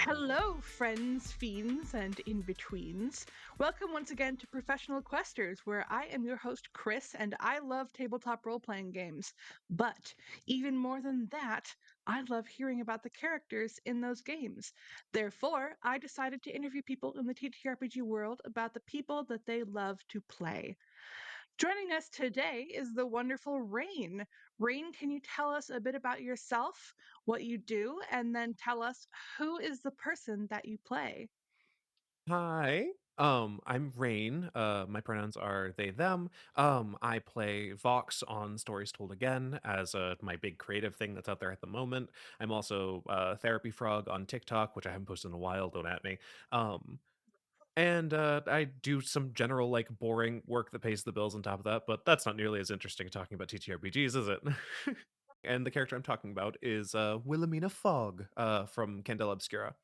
Hello, friends, fiends, and in betweens. Welcome once again to Professional Questers, where I am your host, Chris, and I love tabletop role playing games. But even more than that, I love hearing about the characters in those games. Therefore, I decided to interview people in the TTRPG world about the people that they love to play. Joining us today is the wonderful Rayne. Rayne, can you tell us a bit about yourself, what you do, and then tell us who is the person that you play? Hi. I'm Rain. My pronouns are they, them. I play Vox on Stories Told Again as my big creative thing that's out there at the moment. I'm also Therapy Frog on TikTok, which I haven't posted in a while. Don't at me. Um, and I do some general, like, boring work that pays the bills on top of that, but that's not nearly as interesting talking about TTRPGs, is it? And the character I'm talking about is Willamina Fogg from Candela Obscura.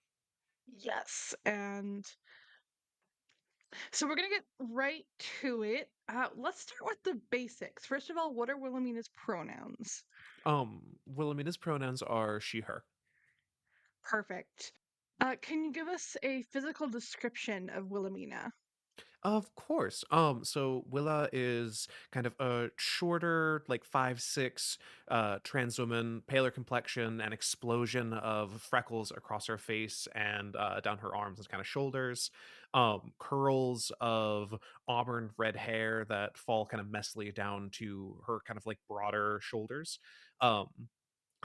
Yes, and so we're gonna get right to it. Let's start with the basics. First of all, what are Wilhelmina's pronouns? Willamina's pronouns are she, her. Perfect. Can you give us a physical description of Wilhelmina? Of course. So Willa is kind of a shorter, like 5'6", trans woman, paler complexion, an explosion of freckles across her face and down her arms and kind of shoulders, curls of auburn red hair that fall kind of messily down to her kind of like broader shoulders.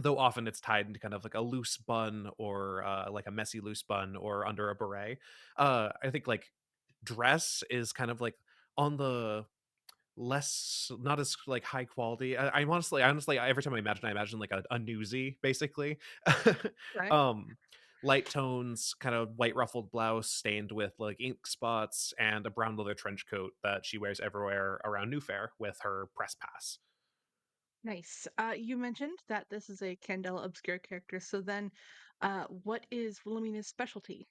Though often it's tied into kind of like a loose bun or like a messy loose bun or under a beret. I think like dress is kind of like on the less not as like high quality. I honestly every time I imagine like a newsie basically. Right. um Light tones, kind of white ruffled blouse stained with like ink spots and a brown leather trench coat that she wears everywhere around New Fair with her press pass. Nice. You mentioned that this is a Candela obscure character, so then what is Wilhelmina's specialty?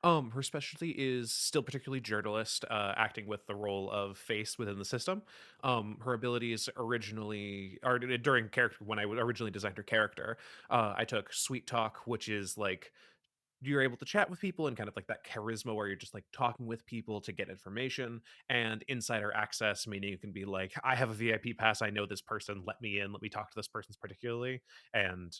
Her specialty is still particularly journalist, acting with the role of face within the system. Her abilities originally, or during character when I would originally designed her character, I took sweet talk, which is like you're able to chat with people and kind of like that charisma where you're just like talking with people to get information, and insider access, meaning you can be like, I have a VIP pass, I know this person, let me in, let me talk to this person's particularly. And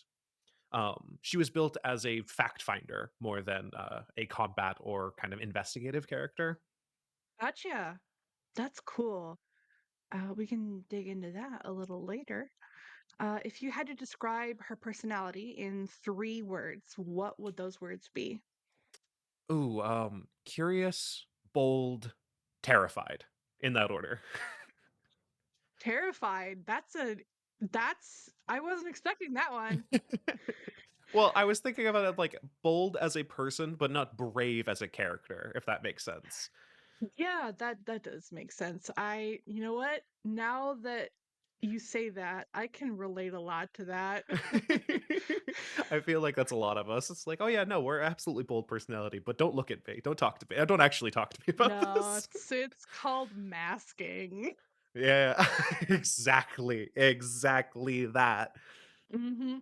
she was built as a fact finder more than a combat or kind of investigative character. Gotcha. That's cool. We can dig into that a little later. If you had to describe her personality in 3 words, what would those words be? Ooh, curious, bold, terrified, in that order. Terrified. I wasn't expecting that one. Well, I was thinking about it like bold as a person, but not brave as a character, if that makes sense. Yeah, that does make sense. You know what? Now that you say that, I can relate a lot to that. I feel like that's a lot of us. It's like, oh yeah, no, we're absolutely bold personality, but don't look at me, don't talk to me, don't actually talk to me about No, this. it's called masking. Yeah, exactly that. Hmm.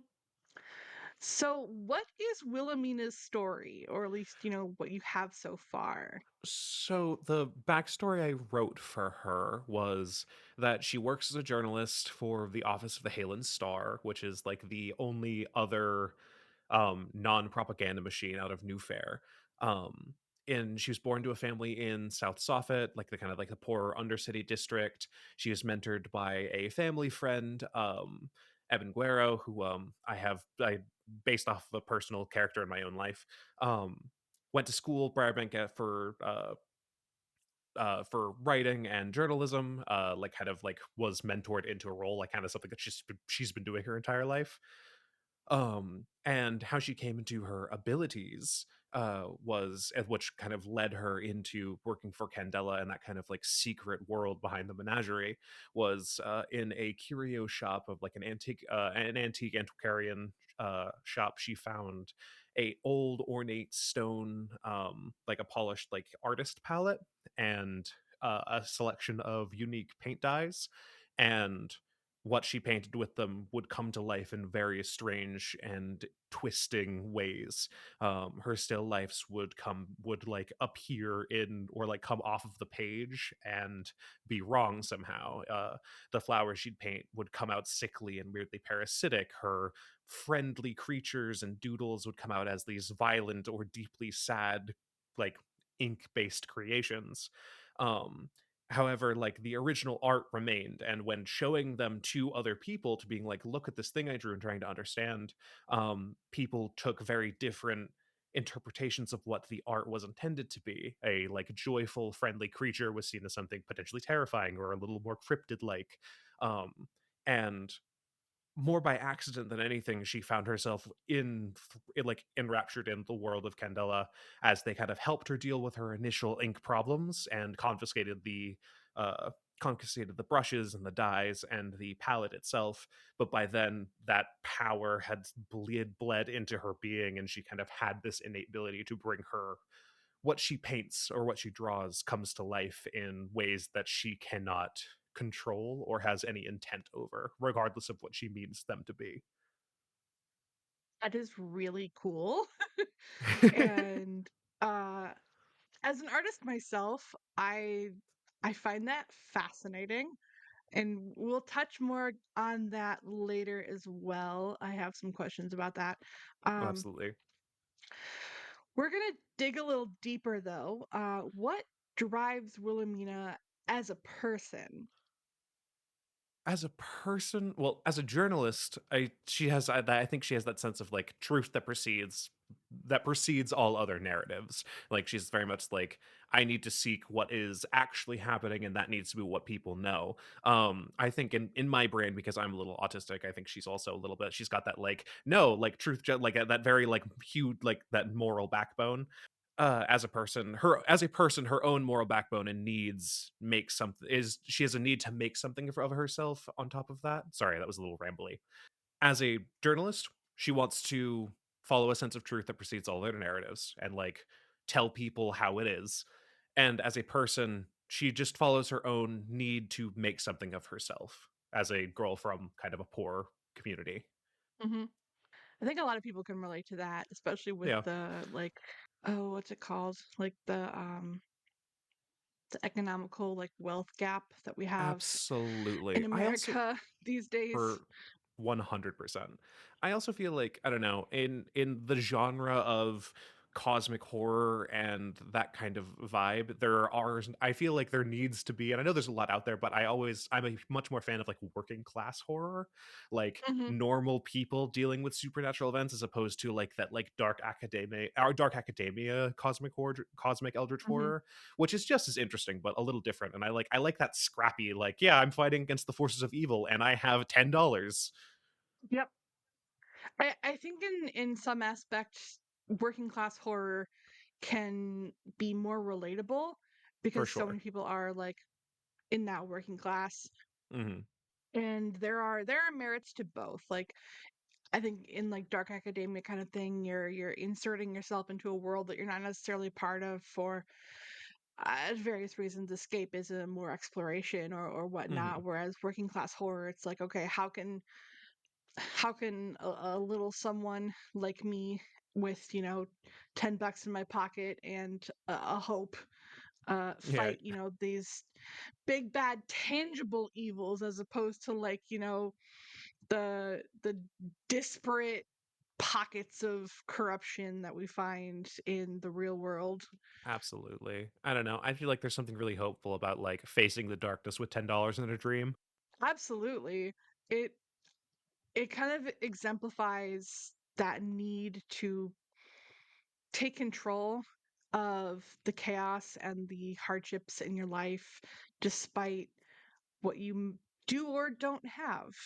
So, what is Wilhelmina's story, or at least what you have so far? So the backstory I wrote for her was that she works as a journalist for the office of the Halen Star, which is like the only other non-propaganda machine out of New Fair. Um, and she was born to a family in South Soffit, like the kind of like the poorer undercity district. She was mentored by a family friend, Evan Guerrero, who I based off of a personal character in my own life. Um, Went to school, Briarbank, for writing and journalism. Like kind of like was mentored into a role, like kind of something that she's been doing her entire life. And how she came into her abilities was which kind of led her into working for Candela and that kind of like secret world behind the menagerie was in a curio shop of like an antique antiquarian shop. She found a old ornate stone, like a polished like artist palette and a selection of unique paint dyes, and what she painted with them would come to life in very strange and twisting ways. Her still lifes would like appear in or like come off of the page and be wrong somehow. The flowers she'd paint would come out sickly and weirdly parasitic. Her friendly creatures and doodles would come out as these violent or deeply sad, like ink based creations. Um, However, like the original art remained, and when showing them to other people to being like, look at this thing I drew and trying to understand, people took very different interpretations of what the art was intended to be. A like joyful, friendly creature was seen as something potentially terrifying or a little more cryptid like. And more by accident than anything, she found herself like enraptured in the world of Candela as they kind of helped her deal with her initial ink problems and uh, confiscated the brushes and the dyes and the palette itself. But by then, that power had bled into her being, and she kind of had this innate ability to bring her what she paints or what she draws comes to life in ways that she cannot control or has any intent over, regardless of what she means them to be. That is really cool. And uh as an artist myself, I find that fascinating, and we'll touch more on that later as well. I have some questions about that. Um Absolutely. we're going to dig a little deeper though. What drives Wilhelmina as a person? As a person, well, as a journalist, I think she has that sense of like truth that precedes all other narratives. Like she's very much like, I need to seek what is actually happening, and that needs to be what people know. I think in my brain, because I'm a little autistic, I think she's also a little bit, she's got that like, no, like like that very like huge, like that moral backbone. As a person, her own moral backbone and needs make something is she has a need to make something of herself on top of that. Sorry, that was a little rambly. As a journalist, she wants to follow a sense of truth that precedes all other narratives and like tell people how it is. And as a person, she just follows her own need to make something of herself as a girl from kind of a poor community. Hmm. I think a lot of people can relate to that, especially with Yeah, the like, oh, what's it called? Like the economical like wealth gap that we have in absolutely. I also America these days. For 100%. I also feel like, I don't know, in the genre of cosmic horror and that kind of vibe, I feel like there needs to be, and I know there's a lot out there, but I'm a much more fan of like working class horror, like Hmm. normal people dealing with supernatural events as opposed to like that like dark academia cosmic eldritch Hmm. horror, which is just as interesting but a little different. And I like that scrappy, like, yeah, I'm fighting against the forces of evil and I have $10. Yep. I think in some aspects, working class horror can be more relatable For because so sure. many people are like in that working class, Mhm. and there are merits to both. Like I think in like dark academia kind of thing, you're inserting yourself into a world that you're not necessarily part of for various reasons, escapism or exploration or whatnot. Mhm. Whereas working class horror, it's like, okay, how can a little someone like me with $10 in my pocket and a hope Yeah, fight these big bad tangible evils as opposed to like the disparate pockets of corruption that we find in the real world. absolutely. I don't know. I feel like there's something really hopeful about like facing the darkness with $10 in a dream. Absolutely. It kind of exemplifies that need to take control of the chaos and the hardships in your life despite what you do or don't have.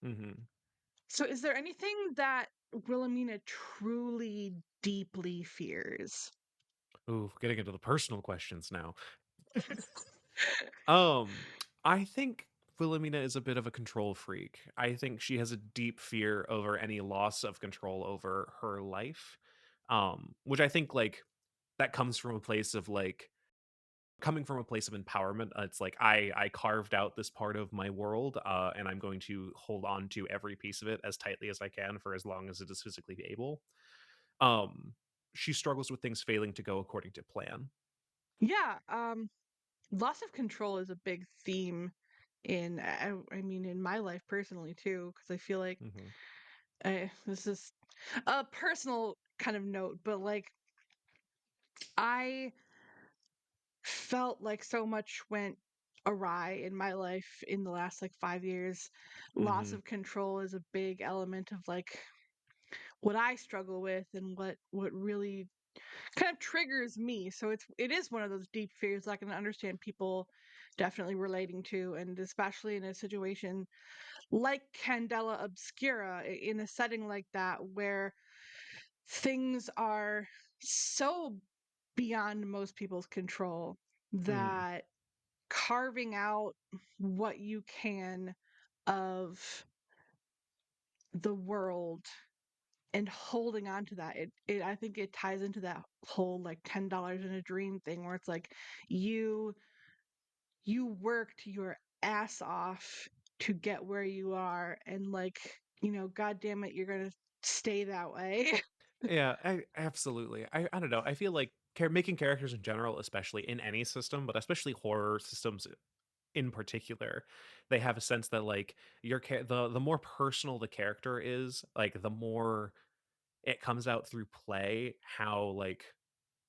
Mhm. So, is there anything that Wilhelmina truly deeply fears? Ooh, getting into the personal questions now. Um, I think Wilhelmina is a bit of a control freak. I think she has a deep fear over any loss of control over her life. Which I think like that comes from a place of like coming from a place of empowerment. It's like I carved out this part of my world, and I'm going to hold on to every piece of it as tightly as I can for as long as it is physically able. Um, she struggles with things failing to go according to plan. Yeah, loss of control is a big theme in I mean in my life personally too, because I feel like Mhm. this is a personal kind of note, but like I felt like so much went awry in my life in the last like 5 years. Loss Mhm. of control is a big element of like what I struggle with and what really kind of triggers me. So it is one of those deep fears I can understand people definitely relating to, and especially in a situation like Candela Obscura, in a setting like that where things are so beyond most people's control Mhm. that carving out what you can of the world and holding on to that, it I think it ties into that whole like $10 in a dream thing where it's like you you worked your ass off to get where you are, and like, god damn it, you're gonna stay that way. Yeah, I absolutely. I don't know. I feel like making characters in general, especially in any system, but especially horror systems in particular, they have a sense that like the more personal the character is, like the more it comes out through play how like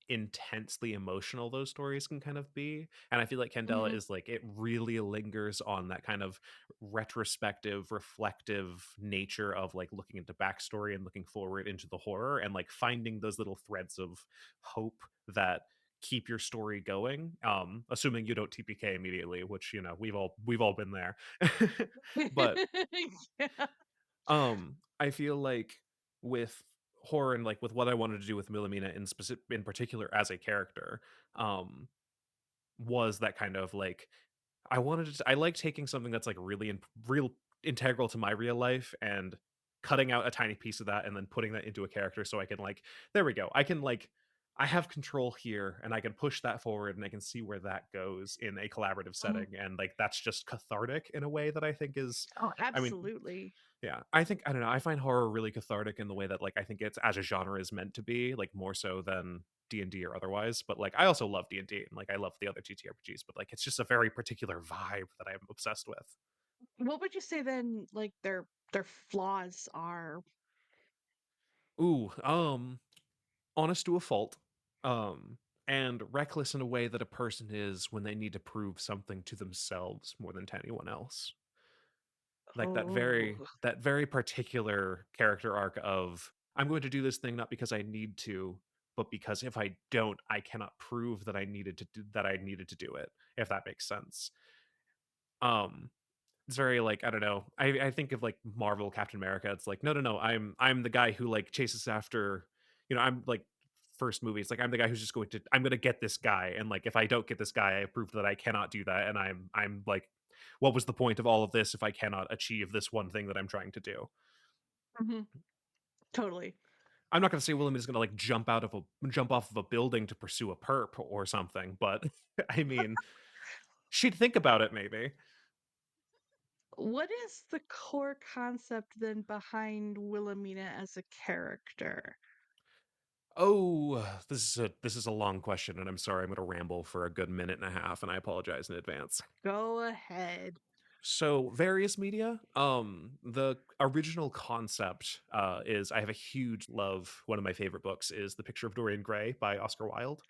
intensely emotional those stories can kind of be. And I feel like Candela Mhm. is like it really lingers on that kind of retrospective, reflective nature of like looking into backstory and looking forward into the horror and like finding those little threads of hope that keep your story going. Assuming you don't TPK immediately, which we've all been there. But Yeah. I feel like with horror and like with what I wanted to do with Willamina in particular as a character, um, was that kind of like I like taking something that's like real integral to my real life and cutting out a tiny piece of that and then putting that into a character so I can like there we go. I have control here and I can push that forward and I can see where that goes in a collaborative Mhm. setting and like that's just cathartic in a way that I think is Oh, I mean absolutely. yeah, I don't know, I find horror really cathartic in the way that, like, I think it's as a genre is meant to be, like, more so than D&D or otherwise, but, like, I also love D&D and, like, I love the other TTRPGs, but, like, it's just a very particular vibe that I'm obsessed with. What would you say then, like, their flaws are? Ooh, honest to a fault, um, and reckless in a way that a person is when they need to prove something to themselves more than to anyone else. Like Oh. that very particular character arc of I'm going to do this thing not because I need to, but because if I don't, I cannot prove that I needed to do it, if that makes sense. Um, it's very like, I don't know. I think of like Marvel Captain America. It's like, no, no, no. I'm the guy who like chases after, I'm like first movie. It's like I'm the guy who's just I'm gonna get this guy. And like if I don't get this guy, I prove that I cannot do that. And I'm like, what was the point of all of this if I cannot achieve this one thing that I'm trying to do? Mhm. Totally. I'm not gonna say William is gonna like jump off of a building to pursue a perp or something, but I mean, she'd think about it maybe. What is the core concept then behind Wilhelmina as a character? Oh, this is a long question, and I'm sorry, I'm gonna ramble for a good minute and a half, and I apologize in advance. Go ahead. So, various media. The original concept is I have a huge love. One of my favorite books is The Picture of Dorian Gray by Oscar Wilde.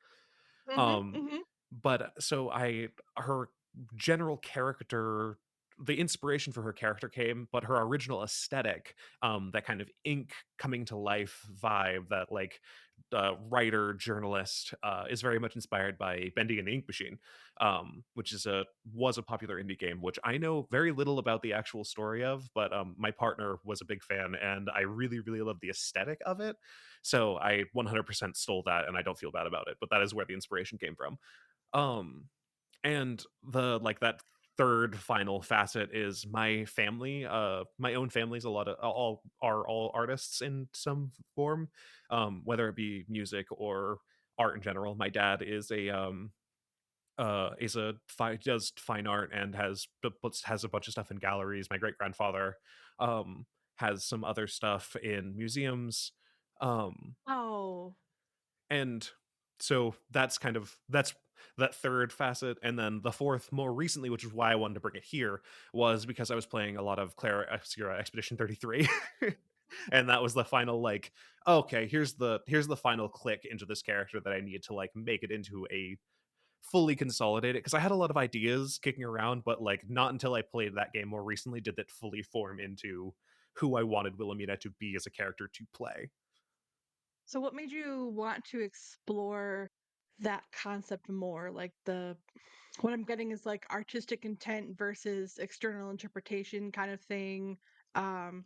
Mhm, Um, mhm. but so I her general character the inspiration for her character came, but her original aesthetic, that kind of ink coming to life vibe that like writer journalist is very much inspired by Bending and the Ink Machine, which was a popular indie game, which I know very little about the actual story of, but my partner was a big fan, and I really really love the aesthetic of it. So I 100% stole that, and I don't feel bad about it. But that is where the inspiration came from. Um, and the like that third final facet is my family. My own family's a lot of all artists in some form, whether it be music or art in general. My dad is is a does fine art and has a bunch of stuff in galleries. My great grandfather um has some other stuff in museums. Um Oh, and so that's that third facet. And then the fourth, more recently, which is why I wanted to bring it here, was because I was playing a lot of Clara Obscura Expedition 33. And that was the final, like, okay, here's the final click into this character that I need to like make it into a fully consolidated, because I had a lot of ideas kicking around, but like not until I played that game more recently did it fully form into who I wanted Willamina to be as a character to play. so what made you want to explore that concept more? Like what I'm getting is like artistic intent versus external interpretation kind of thing. Um,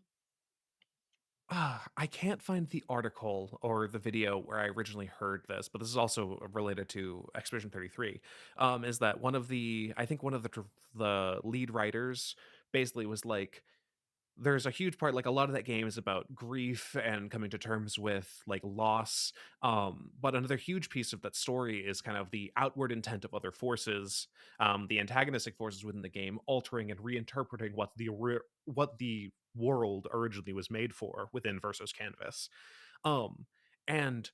I can't find the article or the video where I originally heard this, but this is also related to Expedition 33. Is that I think one of the lead writers basically was like, there's a huge part, like a lot of that game is about grief and coming to terms with like loss, but another huge piece of that story is kind of the outward intent of other forces, the antagonistic forces within the game altering and reinterpreting what the world originally was made for within Versus Canvas. Um and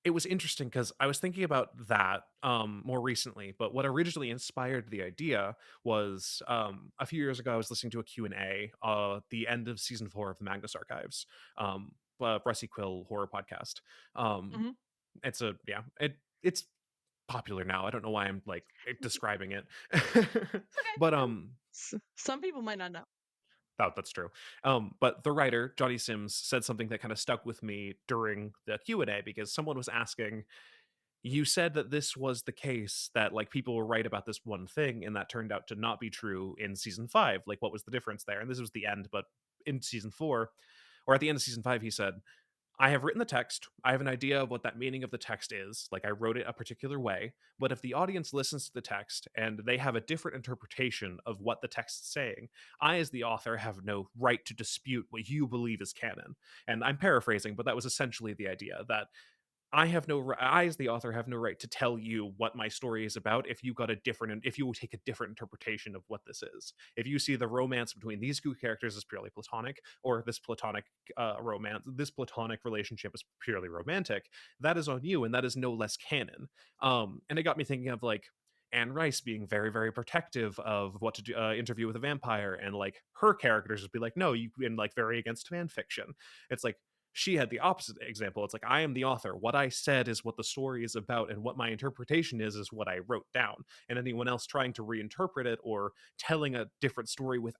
it was interesting because I was thinking about that more recently, but what originally inspired the idea was a few years ago I was listening to a Q&A, the end of season 4 of the Magnus Archives, Rusty Quill horror podcast. Um, mhm. it's popular now. I don't know why I'm like describing it, It's okay. but No, some people might not know. that's true. But the writer Johnny Sims said something that kind of stuck with me during the Q&A, because someone was asking, you said that this was the case, that like people were right about this one thing and that turned out to not be true in season 5, like what was the difference there? And this was the end, but in season 4, or at the end of season 5, he said, I have written the text, I have an idea of what that meaning of the text is, like I wrote it a particular way, but if the audience listens to the text and they have a different interpretation of what the text is saying, I as the author have no right to dispute what you believe is canon. And I'm paraphrasing, but that was essentially the idea, that I as the author have no right to tell you what my story is about if if you take a different interpretation of what this is. If you see the romance between these two characters as purely platonic, or this platonic relationship is purely romantic, that is on you, and that is no less canon. And it got me thinking of like Anne Rice being very, very protective of what to do, interview with a vampire, and like her characters would be like, no, you, and like very against fan fiction. It's like she had the opposite example. It's like, I am the author. What I said is what the story is about, and what my interpretation is what I wrote down. And anyone else trying to reinterpret it or telling a different story with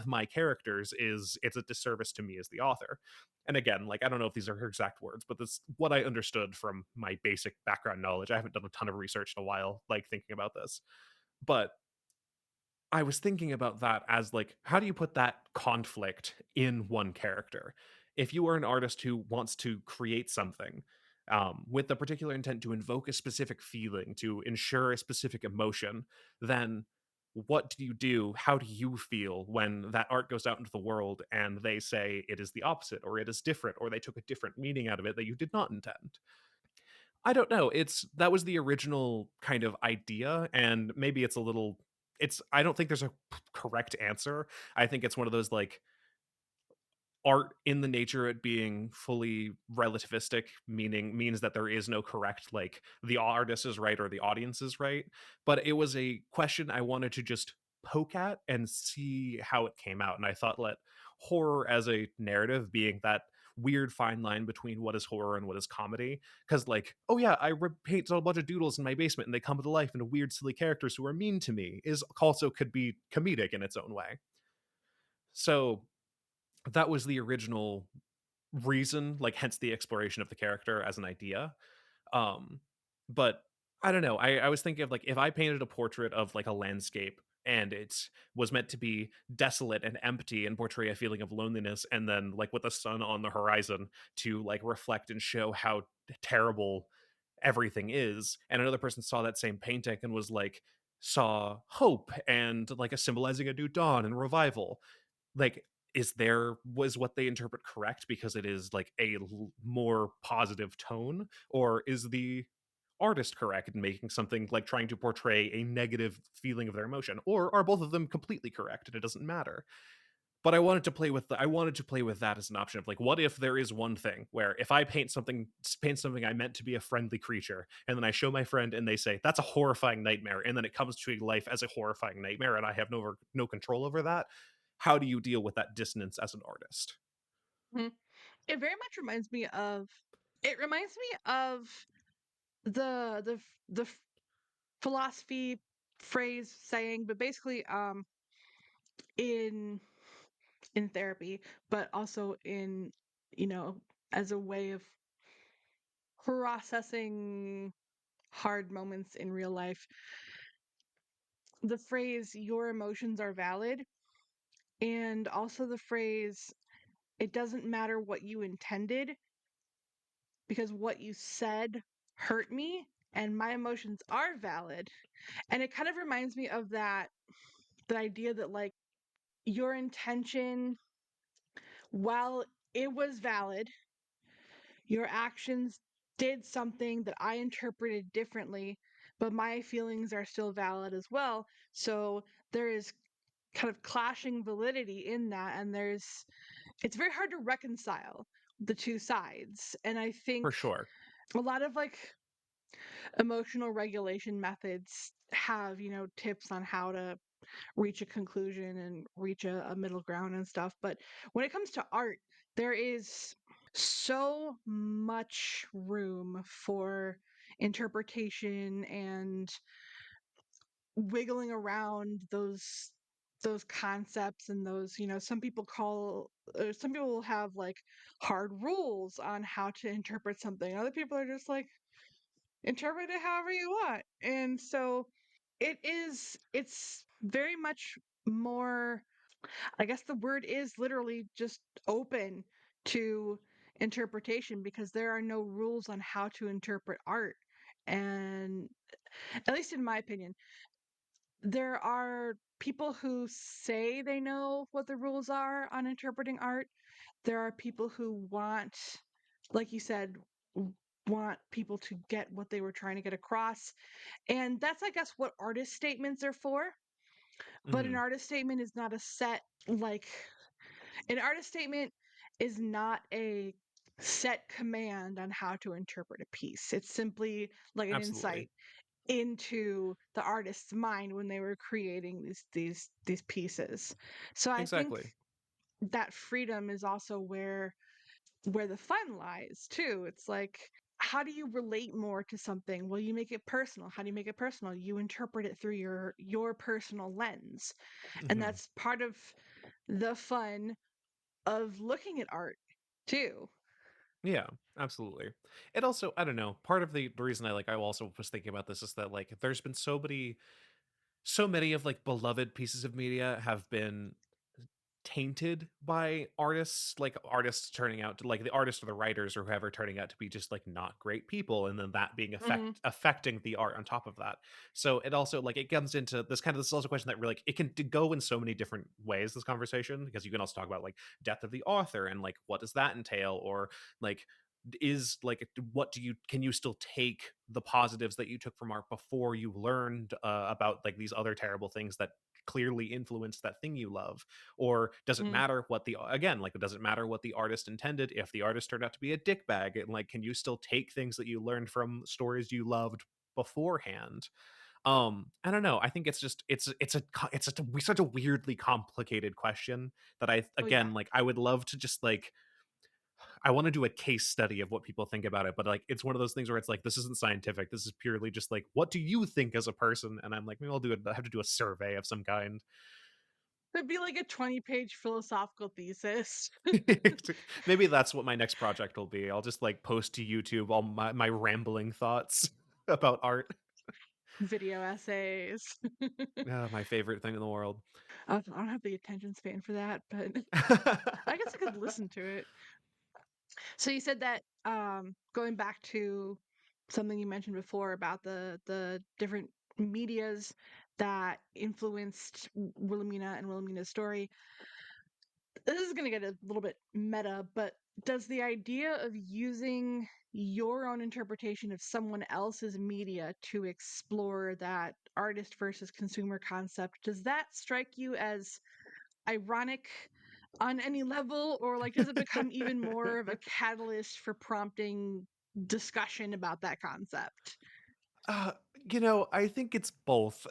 my characters it's a disservice to me as the author. And again, like I don't know if these are her exact words, but that's what I understood from my basic background knowledge. I haven't done a ton of research in a while, like thinking about this. But I was thinking about that as like, how do you put that conflict in one character? If you are an artist who wants to create something with the particular intent to invoke a specific feeling, to ensure a specific emotion, then what do you do? How do you feel when that art goes out into the world and they say it is the opposite, or it is different, or they took a different meaning out of it that you did not intend? I don't know. That was the original kind of idea, and maybe I don't think there's a correct answer. I think it's one of those like, art in the nature it being fully relativistic, means that there is no correct, like the artist is right or the audience is right. But it was a question I wanted to just poke at and see how it came out. And I thought, let horror as a narrative being that weird fine line between what is horror and what is comedy, because like, oh yeah, paint a bunch of doodles in my basement and they come to life into weird silly characters who are mean to me, is also could be comedic in its own way. So that was the original reason, like hence the exploration of the character as an idea. Um, but I don't know. I was thinking of like, if I painted a portrait of like a landscape and it was meant to be desolate and empty and portray a feeling of loneliness, and then like with the sun on the horizon to like reflect and show how terrible everything is, and another person saw that same painting and was like, saw hope and like a symbolizing a new dawn and revival, like, was what they interpret correct because it is like a more positive tone, or is the artist correct in making something like trying to portray a negative feeling of their emotion, or are both of them completely correct and it doesn't matter? But I wanted to play with that as an option of like, what if there is one thing where if I paint something I meant to be a friendly creature, and then I show my friend and they say that's a horrifying nightmare, and then it comes to life as a horrifying nightmare, and I have no control over that. How do you deal with that dissonance as an artist? Mhm. It very much reminds me of it reminds me of the philosophy phrase saying, but basically in therapy, but also in, you know, as a way of processing hard moments in real life. The phrase your emotions are valid, and also the phrase it doesn't matter what you intended because what you said hurt me and my emotions are valid. And it kind of reminds me of that the idea that like your intention, while it was valid, your actions did something that I interpreted differently, but my feelings are still valid as well. So there is kind of clashing validity in that, and it's very hard to reconcile the two sides. And I think For sure. a lot of like emotional regulation methods have, tips on how to reach a conclusion and reach a middle ground and stuff. But when it comes to art, there is so much room for interpretation and wiggling around those concepts and those, some people will have like hard rules on how to interpret something. Other people are just like interpret it however you want. And so it's very much more, I guess the word is literally just open to interpretation because there are no rules on how to interpret art. And at least in my opinion, there are people who say they know what the rules are on interpreting art. There are people who want, like you said, want people to get what they were trying to get across. And that's, I guess, what artist statements are for. But an Mhm. artist statement is not a set, like, an artist statement is not a set command on how to interpret a piece. It's simply like an Absolutely. insight into the artist's mind when they were creating these pieces. So I think Exactly. that freedom is also where the fun lies too. It's like, how do you relate more to something? Well, you make it personal. How do you make it personal? You interpret it through your personal lens. And Mhm. that's part of the fun of looking at art too. Yeah, absolutely. It also, I don't know, part of the reason I also was thinking about this is that like there's been so many of like beloved pieces of media have been tainted by artists, like artists turning out to like the artists or the writers or whoever turning out to be just like not great people, and then that being Mhm. affecting the art on top of that. So it also like it comes into this is also a question that really like it can go in so many different ways, this conversation, because you can also talk about like death of the author and like what does that entail, or like is like what do you can you still take the positives that you took from art before you learned about like these other terrible things that clearly influenced that thing you love, or does it Mhm. matter what the again like it doesn't matter what the artist intended if the artist turned out to be a dickbag, and like can you still take things that you learned from stories you loved beforehand? I don't know, I think it's just it's such a weirdly complicated question that I Oh yeah. again like I would love to just like I want to do a case study of what people think about it, but like it's one of those things where it's like this isn't scientific, this is purely just like what do you think as a person, and I'm like maybe I'll do it, I have to do a survey of some kind. It'd be like a 20-page philosophical thesis, Maybe that's what my next project will be. I'll just like post to YouTube all my rambling thoughts about art. video essays. My favorite thing in the world. I don't have the attention span for that, but I guess I could listen to it. So you said that going back to something you mentioned before about the different medias that influenced Wilhelmina and Wilhelmina's story, This is gonna get a little bit meta, but does the idea of using your own interpretation of someone else's media to explore that artist versus consumer concept, does that strike you as ironic on any level, or like does it become even more of a catalyst for prompting discussion about that concept? Uh, I think it's both.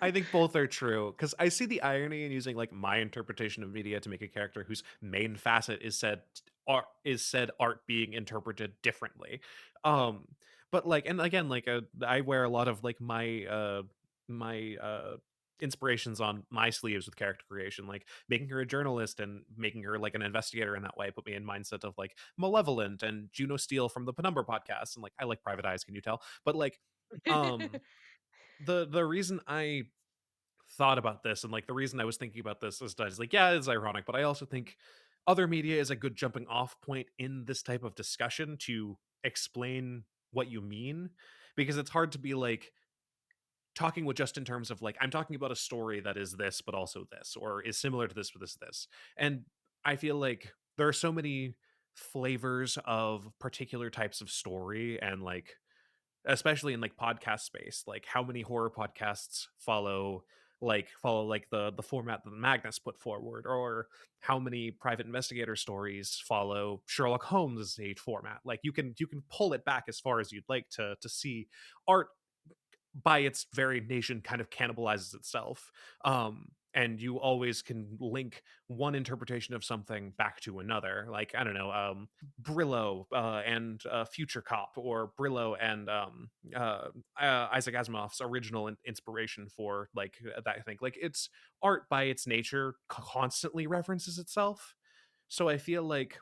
I think both are true because I see the irony in using like my interpretation of media to make a character whose main facet is said art being interpreted differently. Um, but like, and again, like, I wear a lot of like my inspirations on my sleeves with character creation, like making her a journalist and making her like an investigator in that way put me in mindset of like Malevolent and Juno Steele from the Penumbra podcast, and like I like Private Eyes, can you tell? But like, um the reason I thought about this and like the reason I was thinking about this is like, yeah, it's ironic, but I also think other media is a good jumping off point in this type of discussion to explain what you mean, because it's hard to be like talking with just in terms of like I'm talking about a story that is this but also this, or is similar to this but this. And I feel like there are so many flavors of particular types of story, and like especially in like podcast space, like how many horror podcasts follow like the format that Magnus put forward, or how many private investigator stories follow Sherlock Holmes' a format. Like you can pull it back as far as you'd like to see art by its very nation kind of cannibalizes itself. And you always can link one interpretation of something back to another, like I don't know, Brillo and Future Cop, or Brillo and Isaac Asimov's original inspiration for like that thing. Like it's art by its nature constantly references itself, so I feel like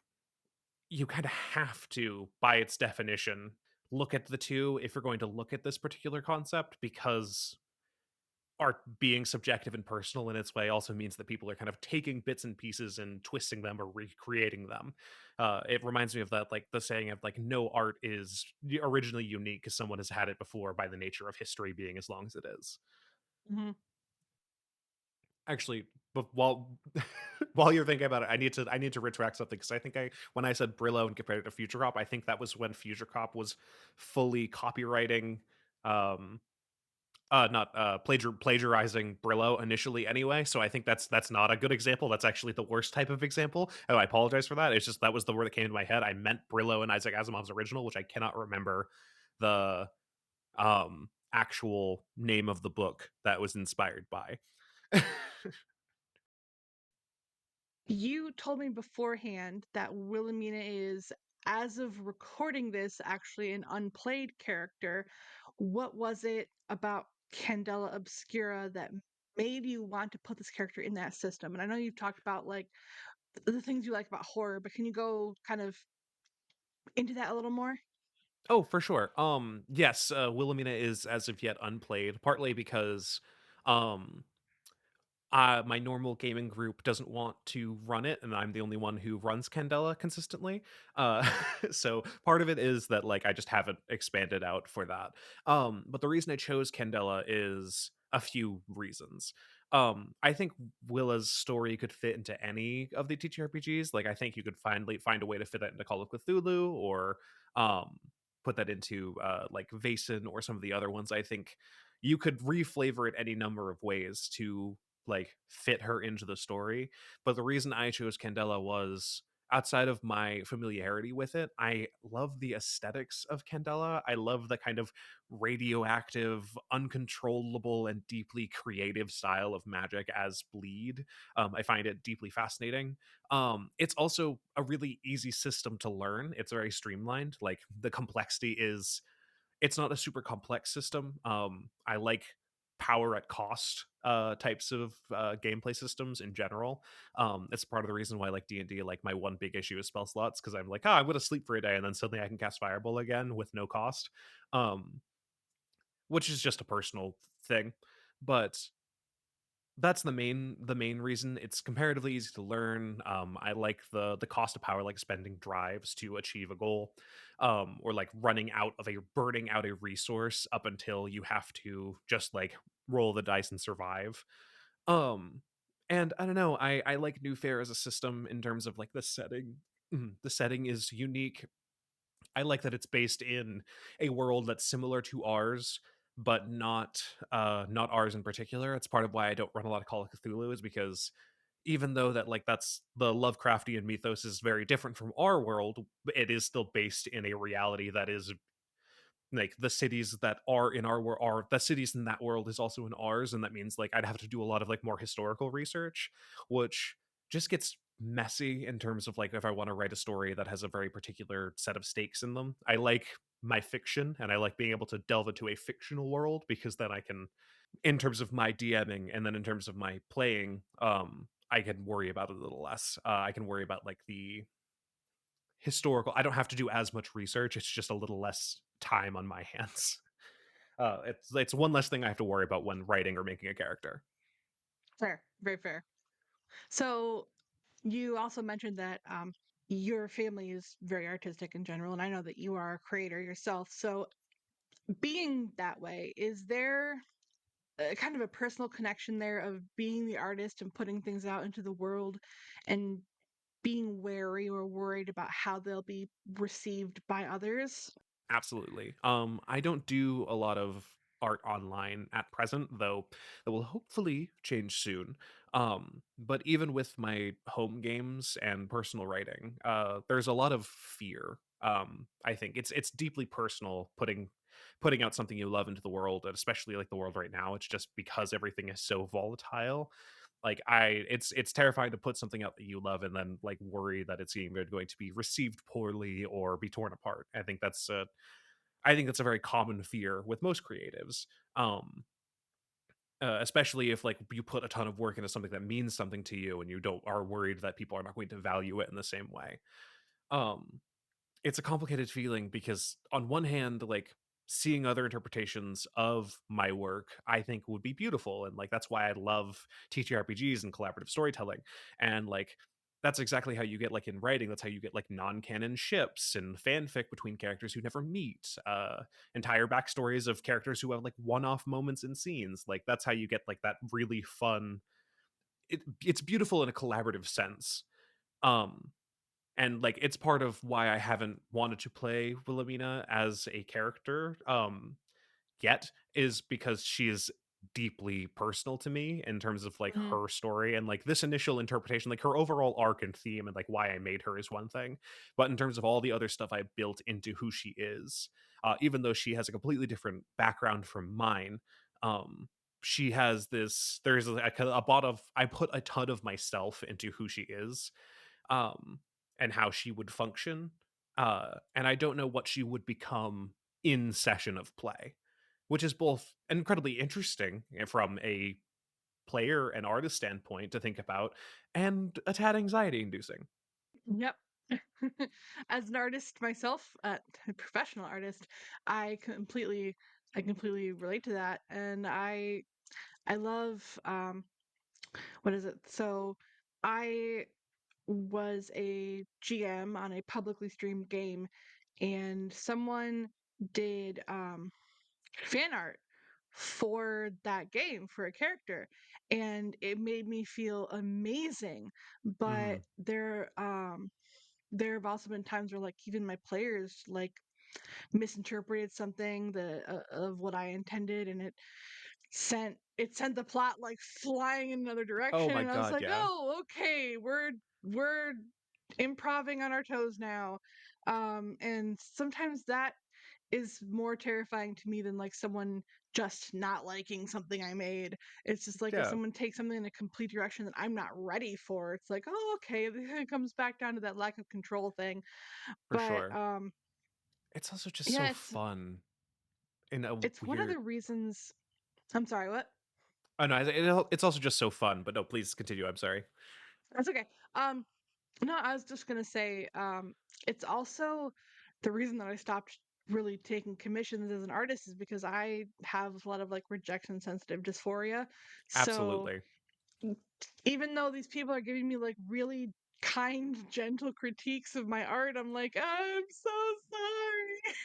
you kind of have to, by its definition, look at the two if you're going to look at this particular concept, because art being subjective and personal in its way also means that people are kind of taking bits and pieces and twisting them or recreating them. It reminds me of that, like the saying of like, no art is originally unique because someone has had it before, by the nature of history being as long as it is. Mhm. Actually, but while while you're thinking about it, I need to retract something, because I think when I said Brillo and compared it to Future Cop, I think that was when Future Cop was fully copywriting, um, not plagiarizing Brillo initially anyway. So I think that's not a good example. That's actually the worst type of example. And I apologize for that. It's just that was the word that came to my head. I meant Brillo and Isaac Asimov's original, which I cannot remember the actual name of the book that was inspired by. You told me beforehand that Wilhelmina is, as of recording this, actually an unplayed character. What was it about Candela Obscura that made you want to put this character in that system? And I know you've talked about like the things you like about horror, but can you go kind of into that a little more? Oh, for sure. Yes, Wilhelmina is as of yet unplayed, partly because um my normal gaming group doesn't want to run it, and I'm the only one who runs Candela consistently. Uh, so part of it is that like I just haven't expanded out for that. But the reason I chose Candela is a few reasons. I think Willa's story could fit into any of the TTRPGs. Like I think you could find a way to fit that into Call of Cthulhu, or um, put that into like Vaesen or some of the other ones. I think you could reflavor it any number of ways to like fit her into the story. But the reason I chose Candela was, outside of my familiarity with it, I love the aesthetics of Candela. I love the kind of radioactive, uncontrollable, and deeply creative style of magic as bleed. I find it deeply fascinating. It's also a really easy system to learn. It's very streamlined. Like the complexity is, it's not a super complex system. I like power at cost types of gameplay systems in general. It's part of the reason why I like D&D. Like my one big issue is spell slots, because I'm like, oh, I'm gonna sleep for a day and then suddenly I can cast fireball again with no cost, um which is just a personal thing. But that's the main reason. It's comparatively easy to learn. I like the cost of power, like spending drives to achieve a goal, or like burning out a resource up until you have to just like roll the dice and survive. Um, And I don't know, I like New Fair as a system in terms of like the setting. The setting is unique. I like that it's based in a world that's similar to ours, but not ours in particular. It's part of why I don't run a lot of Call of Cthulhu, is because even though that like that's the Lovecraftian mythos is very different from our world, it is still based in a reality that is like the cities that are in our world are the cities in that world is also in ours, and that means like I'd have to do a lot of like more historical research, which just gets messy in terms of like if I want to write a story that has a very particular set of stakes in them. I like my fiction and I like being able to delve into a fictional world because then I can, in terms of my DMing and then in terms of my playing, I can worry about it a little less. I can worry about like the historical. I don't have to do as much research. It's just a little less time on my hands. It's one less thing I have to worry about when writing or making a character. Fair, very fair. So you also mentioned that your family is very artistic in general, and I know that you are a creator yourself. So being that way, is there kind of a personal connection there of being the artist and putting things out into the world and being wary or worried about how they'll be received by others? Absolutely. I don't do a lot of art online at present, though that will hopefully change soon. But even with my home games and personal writing, there's a lot of fear. I think it's deeply personal putting out something you love into the world, and especially like the world right now. It's just because everything is so volatile. Like it's terrifying to put something out that you love and then like worry that it's either going to be received poorly or be torn apart. I think that's a very common fear with most creatives. Um, Especially if like you put a ton of work into something that means something to you and you don't are worried that people are not going to value it in the same way. Um, it's a complicated feeling because on one hand, like seeing other interpretations of my work, I think would be beautiful. And like that's why I love TTRPGs and collaborative storytelling. And like that's exactly how you get like in writing, that's how you get like non-canon ships and fanfic between characters who never meet. Entire backstories of characters who have like one-off moments in scenes. Like that's how you get like that really fun. It's beautiful in a collaborative sense. Um and like it's part of why I haven't wanted to play Willamina as a character yet, is because she is deeply personal to me in terms of like Mhm. her story and like this initial interpretation, like her overall arc and theme and like why I made her is one thing, but in terms of all the other stuff I built into who she is, even though she has a completely different background from mine, um she has this there's a lot of I put a ton of myself into who she is, um, and how she would function. And I don't know what she would become in session of play, which is both incredibly interesting from a player and artist standpoint to think about, and a tad anxiety inducing. Yep. As an artist myself, a professional artist, I completely I completely relate to that. And I love what is it? So I was a GM on a publicly streamed game, and someone did fan art for that game for a character, and it made me feel amazing. But Mhm. there have also been times where like even my players like misinterpreted something of what I intended, and it sent the plot like flying in another Oh direction, my and I was god, like, yeah. "Oh, okay, we're improving on our toes now." And sometimes that is more terrifying to me than like someone just not liking something I made. It's just like if Yeah, someone takes something in a complete direction that I'm not ready for, it's like, "Oh, okay." It comes back down to that lack of control thing. for But sure. It's also just so yeah, fun in a it's one of weird. the reasons. I'm sorry, what? Oh no, it's also just so fun. But no, please continue. I'm sorry. That's okay. Um, no, I was just gonna say, it's also the reason that I stopped really taking commissions as an artist is because I have a lot of like rejection sensitive dysphoria. So Absolutely. mm, even though these people are giving me like really kind, gentle critiques of my art, I'm like, I'm so sorry.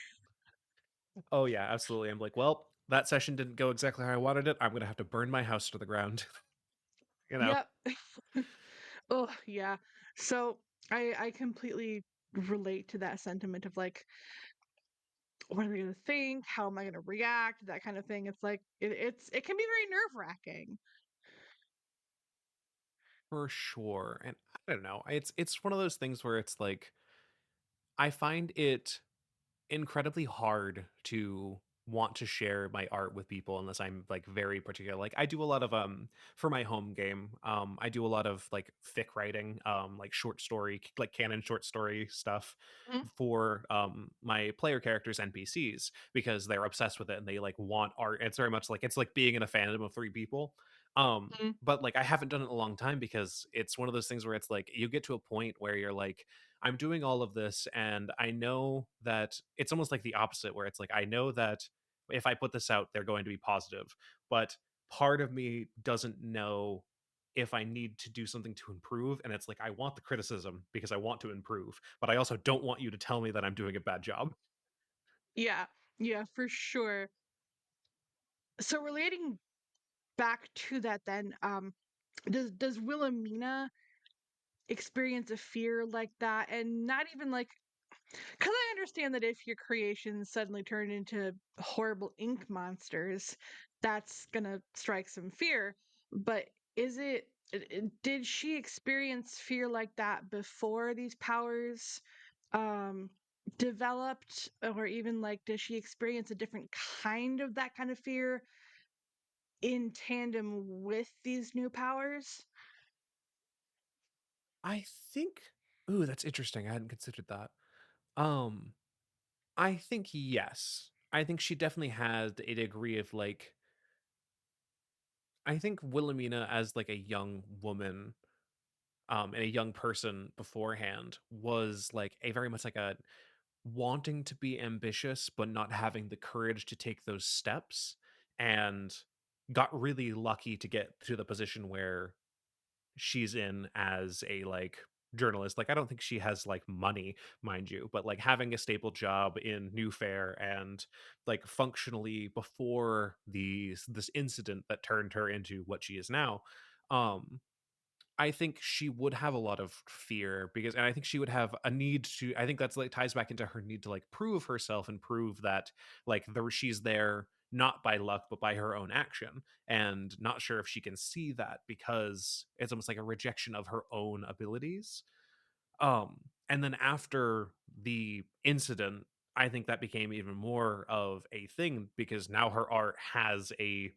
Oh yeah, absolutely. I'm like, well, that session didn't go exactly how I wanted it. I'm gonna have to burn my house to the ground. you know? Yep. Oh, yeah. So I completely relate to that sentiment of like, what are they gonna think? How am I gonna react? That kind of thing. It's like it can be very nerve-wracking. For sure. And I don't know. It's one of those things where it's like I find it incredibly hard to want to share my art with people unless I'm like very particular. Like I do a lot of for my home game, I do a lot of like fic writing, like short story, like canon short story stuff Mhm, for my player characters NPCs because they're obsessed with it and they like want art. It's very much like it's like being in a fandom of three people. mhm. But like I haven't done it in a long time because it's one of those things where it's like you get to a point where you're like I'm doing all of this, and I know that it's almost like the opposite, where it's like, I know that if I put this out, they're going to be positive. But part of me doesn't know if I need to do something to improve. And it's like, I want the criticism because I want to improve, but I also don't want you to tell me that I'm doing a bad job. Yeah. Yeah, for sure. So relating back to that then, does Wilhelmina experience a fear like that? And not even like, because I understand that if your creations suddenly turn into horrible ink monsters, that's gonna strike some fear. But is did she experience fear like that before these powers um developed, or even like does she experience a different kind of that kind of fear in tandem with these new powers? I think, ooh, that's interesting. I hadn't considered that. Um, I think yes. I think she definitely had a degree of like, I think Wilhelmina as like a young woman and a young person beforehand was like a very much like a wanting to be ambitious but not having the courage to take those steps and got really lucky to get to the position where she's in as a like journalist. Like I don't think she has like money, mind you, but like having a stable job in New Fair and like functionally before this incident that turned her into what she is now. um I think she would have a lot of fear because and I think she would have a need to I think that's like ties back into her need to like prove herself and prove that like she's there not by luck but by her own action and not sure if she can see that because it's almost like a rejection of her own abilities. And then after the incident I think that became even more of a thing because now her art has a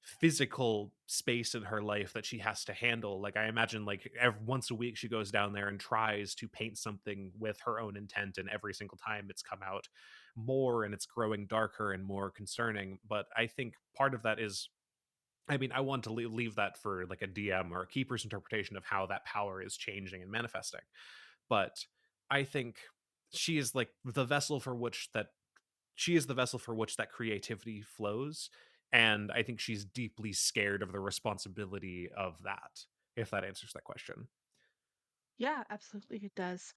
physical space in her life that she has to handle. Like I imagine like once a week she goes down there and tries to paint something with her own intent and every single time it's come out more and it's growing darker and more concerning. But I think part of that is I mean, I want to leave that for like a DM or a keeper's interpretation of how that power is changing and manifesting. But I think she is like the vessel for which that she is the vessel for which that creativity flows, and I think she's deeply scared of the responsibility of that, if that answers that question. Yeah, absolutely it does.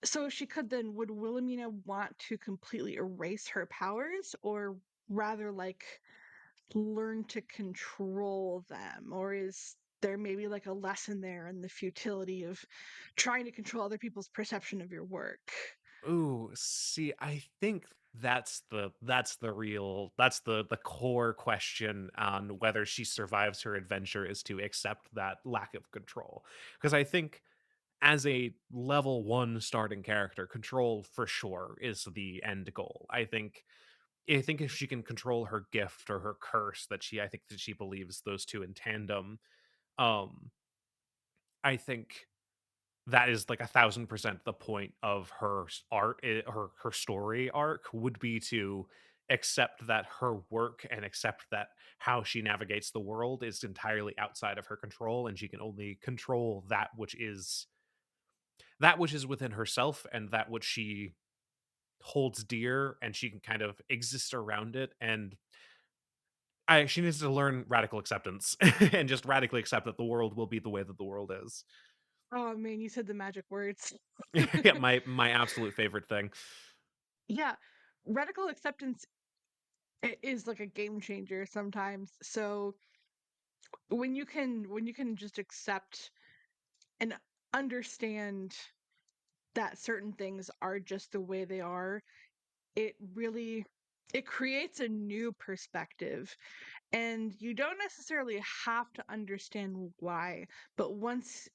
So if she could then, would Wilhelmina want to completely erase her powers, or rather like learn to control them? Or is there maybe like a lesson there in the futility of trying to control other people's perception of your work? Ooh, see, I think that's the core question on whether she survives her adventure is to accept that lack of control. Because I think as a level 1 starting character, control for sure is the end goal. I think if she can control her gift or her curse I think that she believes those two in tandem. Um, I think that is like 1,000% the point of her art, her story arc would be to accept that her work and accept that how she navigates the world is entirely outside of her control, and she can only control that which is within herself and that which she holds dear, and she can kind of exist around it. And she needs to learn radical acceptance and just radically accept that the world will be the way that the world is. Oh man, you said the magic words. Yeah, my absolute favorite thing. Yeah, radical acceptance is like a game changer sometimes. So when you can just accept and understand that certain things are just the way they are, it really it creates a new perspective, and you don't necessarily have to understand why, but once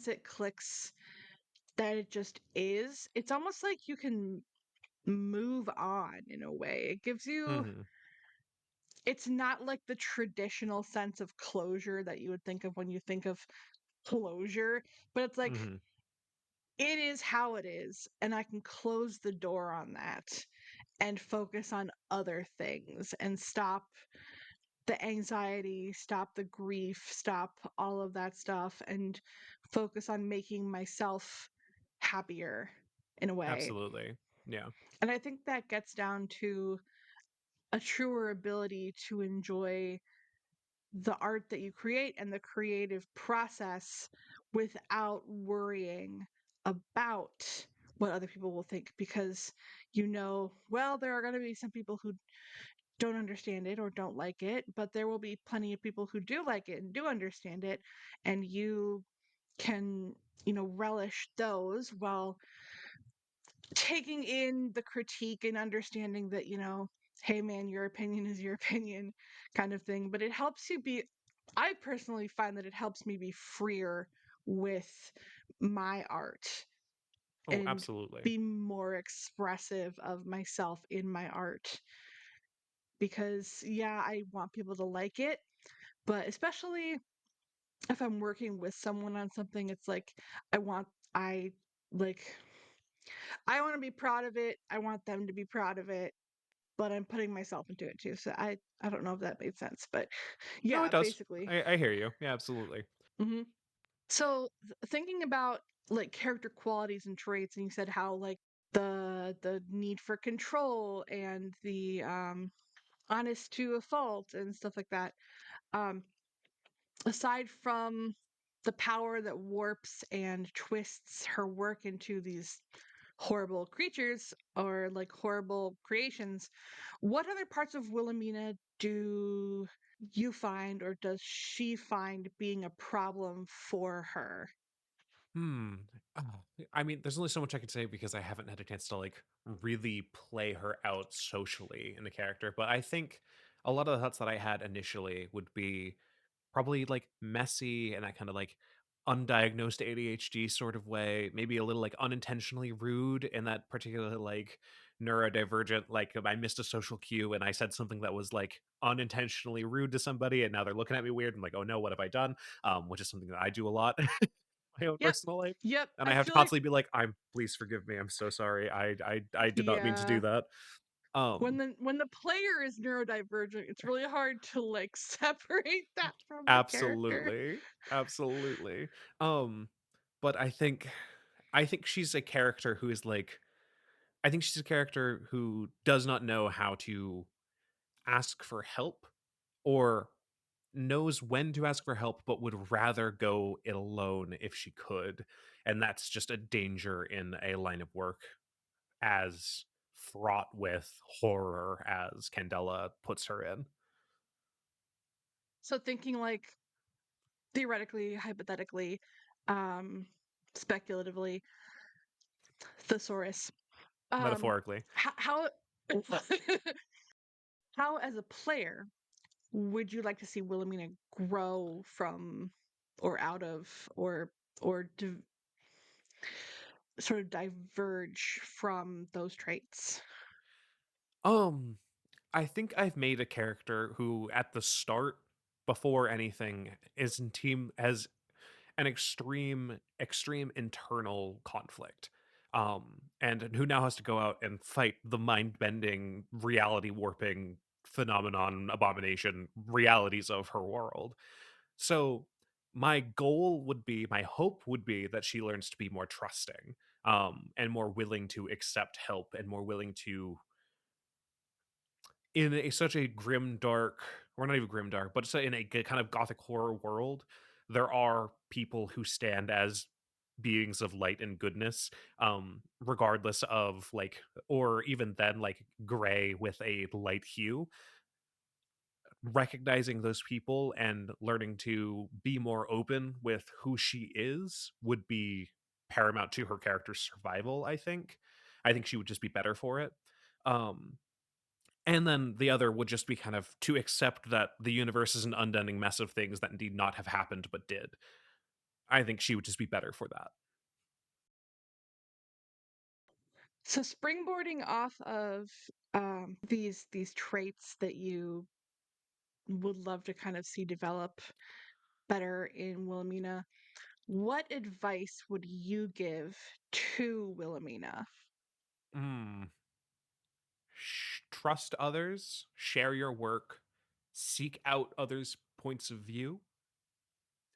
it clicks that it just is, it's almost like you can move on in a way. It gives you Mhm. it's not like the traditional sense of closure that you would think of when you think of closure, but it's like Mhm. it is how it is, and I can close the door on that and focus on other things and stop the anxiety, stop the grief, stop all of that stuff, and focus on making myself happier in a way. Absolutely. Yeah. And I think that gets down to a truer ability to enjoy the art that you create and the creative process without worrying about what other people will think, because well, there are going to be some people who don't understand it or don't like it, but there will be plenty of people who do like it and do understand it, and you can, relish those while taking in the critique and understanding that, hey man, your opinion is your opinion kind of thing. But it helps you be, I personally find that it helps me be freer with my art Oh, and absolutely. be more expressive of myself in my art, because yeah, I want people to like it, but especially if I'm working with someone on something, it's like I want I like I want to be proud of it. I want them to be proud of it, but I'm putting myself into it too. So I don't know if that made sense, but No, it yeah, does. basically. I hear you. Yeah, absolutely. hmm So thinking about like character qualities and traits, and you said how like the need for control and the honest to a fault and stuff like that. Um, aside from the power that warps and twists her work into these horrible creatures or like horrible creations, what other parts of Wilhelmina do you find or does she find being a problem for her? Hmm. Ah, I mean, there's only so much I can say because I haven't had a chance to like really play her out socially in the character. But I think a lot of the thoughts that I had initially would be probably like messy and that kind of like undiagnosed ADHD sort of way, maybe a little like unintentionally rude in that particular like neurodivergent, like if I missed a social cue and I said something that was like unintentionally rude to somebody and now they're looking at me weird. I'm like, oh no, what have I done? Which is something that I do a lot in my own Yep. personal life. Yep. And I I have to feel like constantly be like, please forgive me. I'm so sorry. I did not mean to do yeah. that. When Um the player is neurodivergent, it's really hard to like separate that from the character. Absolutely. Absolutely. Um, but I think she's a character who is like I think she's a character who does not know how to ask for help or knows when to ask for help but would rather go it alone if she could. And that's just a danger in a line of work as fraught with horror as Candela puts her in. So thinking like theoretically, hypothetically, um, speculatively, thesaurus. Um, Metaphorically. how how as a player would you like to see Wilhelmina grow from, or out of, or sort of diverge from those traits? Um I think I've made a character who, at the start, before anything, is in team has an extreme internal conflict, and who now has to go out and fight the mind bending, reality warping phenomenon, abomination realities of her world. So, my hope would be that she learns to be more trusting, and more willing to accept help, and more willing to in a such a grim, dark or not even grim, dark, but say in a kind of gothic horror world, there are people who stand as beings of light and goodness, regardless of like, or even then, like gray with a light hue. recognizing those people and learning to be more open with who she is would be paramount to her character's survival, I think. I think she would just be better for it. Um, and then the other would just be kind of to accept that the universe is an unending mess of things that indeed not have happened but did. I think she would just be better for that. So springboarding off of these traits that you would love to kind of see develop better in Wilhelmina, what advice would you give to Wilhelmina? Mm. Trust others, share your work, seek out others' points of view,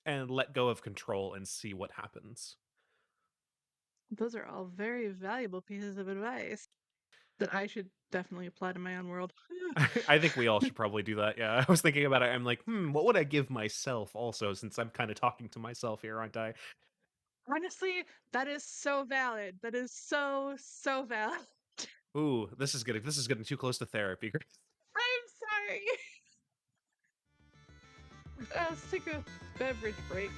and let go of control and see what happens. Those are all very valuable pieces of advice that I should definitely apply to my own world. I think we all should probably do that. Yeah, I was thinking about it. I'm like, what would I give myself also, since I'm kind of talking to myself here, aren't I? Honestly, that is so valid. That is so, so valid. Ooh, this is getting too close to therapy. I'm sorry. Let's take a beverage break.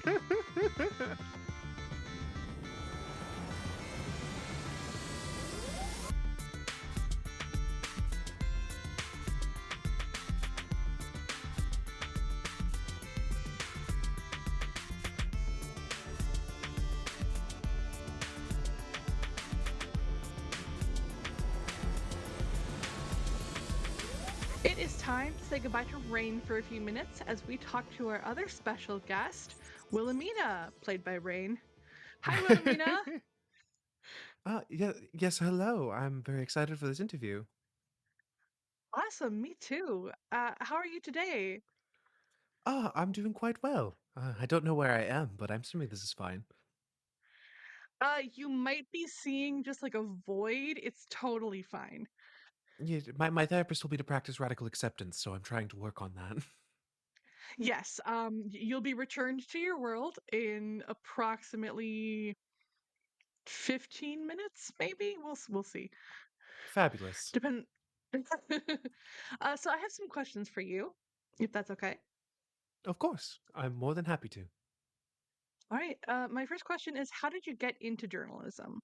It is time to say goodbye to Rayne for a few minutes as we talk to our other special guest, Wilhelmina, played by Rayne. Hi, Wilhelmina. Yeah, yes, hello. I'm very excited for this interview. Awesome, me too. How are you today? I'm doing quite well. I don't know where I am, but I'm assuming this is fine. You might be seeing just like a void. It's totally fine. Yeah, my therapist told me to practice radical acceptance, so I'm trying to work on that. Yes, you'll be returned to your world in approximately 15 minutes, maybe. We'll see. Fabulous. Depend. So I have some questions for you, if that's okay. Of course, I'm more than happy to. All right. My first question is, how did you get into journalism?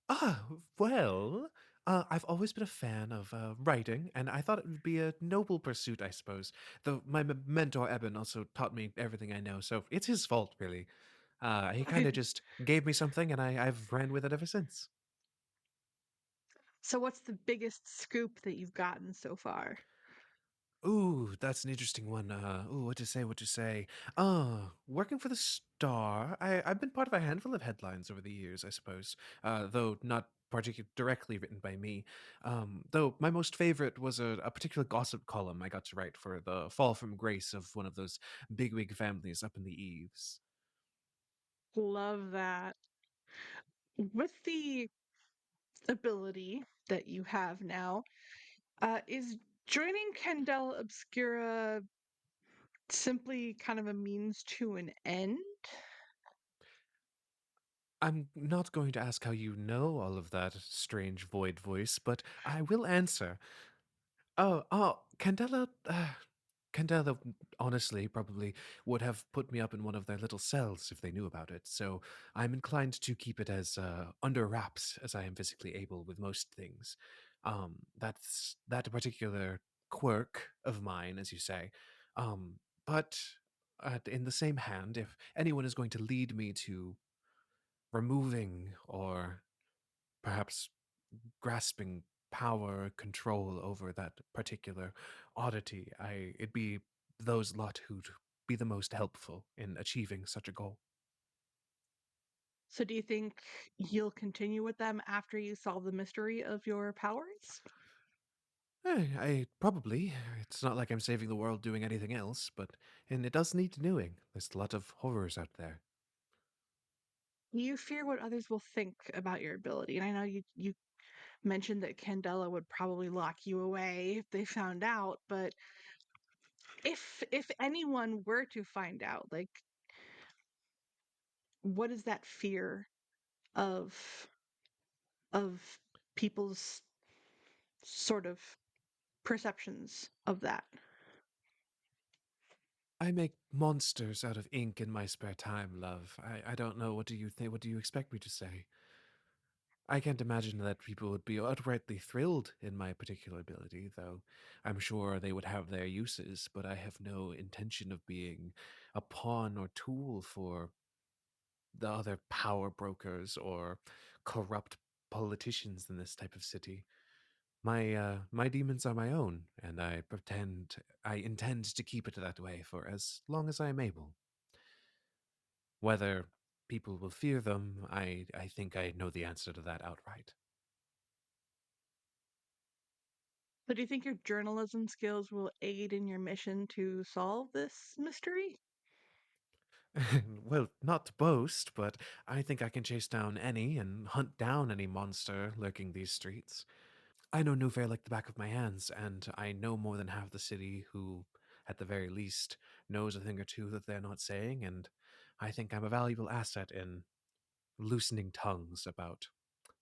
Ah, well, I've always been a fan of writing, and I thought it would be a noble pursuit, I suppose. Though my mentor Eben also taught me everything I know, so it's his fault, really. He kind of just gave me something, and I've ran with it ever since. So, what's the biggest scoop that you've gotten so far? Ooh, that's an interesting one. Ooh, what to say? What to say? Working for the Star, I've been part of a handful of headlines over the years, I suppose. Though not particularly directly written by me. Though my most favorite was a particular gossip column I got to write for the fall from grace of one of those bigwig families up in the eaves. Love that. With the ability that you have now, is joining Candela Obscura simply kind of a means to an end? I'm not going to ask how you know all of that strange void voice, but I will answer. Candela. Candela, honestly, probably would have put me up in one of their little cells if they knew about it, so I'm inclined to keep it as under wraps as I am physically able with most things. That's that particular quirk of mine, as you say. But in the same hand, if anyone is going to lead me to removing or perhaps grasping power or control over that particular oddity, it'd be those lot who'd be the most helpful in achieving such a goal. So, do you think you'll continue with them after you solve the mystery of your powers? I probably. It's not like I'm saving the world doing anything else, but and it does need doing. There's a lot of horrors out there. You fear what others will think about your ability. And I know you mentioned that Candela would probably lock you away if they found out, but if anyone were to find out, like what is that fear of of people's sort of perceptions of that? I make monsters out of ink in my spare time, love. I don't know. What do you think? What do you expect me to say? I can't imagine that people would be outrightly thrilled in my particular ability, though I'm sure they would have their uses, but I have no intention of being a pawn or tool for the other power brokers or corrupt politicians in this type of city. My demons are my own, and I intend to keep it that way for as long as I am able. Whether people will fear them, I think I know the answer to that outright. So do you think your journalism skills will aid in your mission to solve this mystery? Well, not to boast, but I think I can chase down any and hunt down any monster lurking these streets. I know New Fair like the back of my hands, and I know more than half the city who, at the very least, knows a thing or two that they're not saying, and I think I'm a valuable asset in loosening tongues about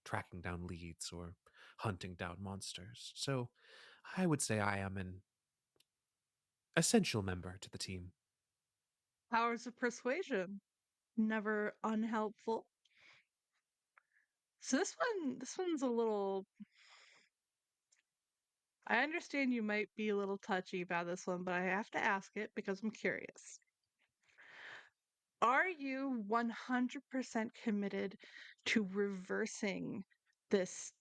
tracking down leads or hunting down monsters. So I would say I am an essential member to the team. Powers of persuasion, never unhelpful. So this one's a little I understand you might be a little touchy about this one, but I have to ask it because I'm curious. Are you 100% committed to reversing this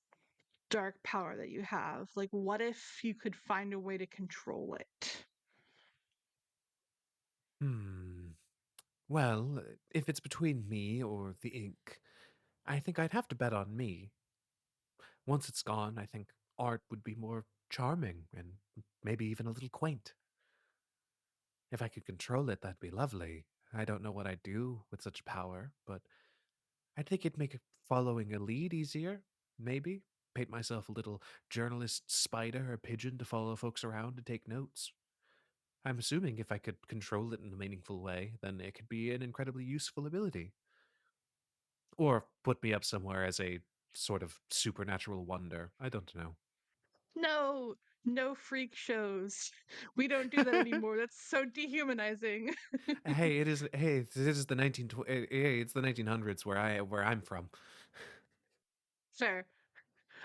dark power that you have? Like, what if you could find a way to control it? Hmm. Well, if it's between me or the ink, I think I'd have to bet on me. Once it's gone, I think art would be more charming and maybe even a little quaint. If I could control it, that'd be lovely. I don't know what I'd do with such power, but I think it'd make following a lead easier, maybe. Paint myself a little journalist spider or pigeon to follow folks around and take notes. I'm assuming if I could control it in a meaningful way, then it could be an incredibly useful ability. Or put me up somewhere as a sort of supernatural wonder. I don't know. No, no freak shows. We don't do that anymore. That's so dehumanizing. Hey, this is the hey, it's the 1900s where I'm from. Fair.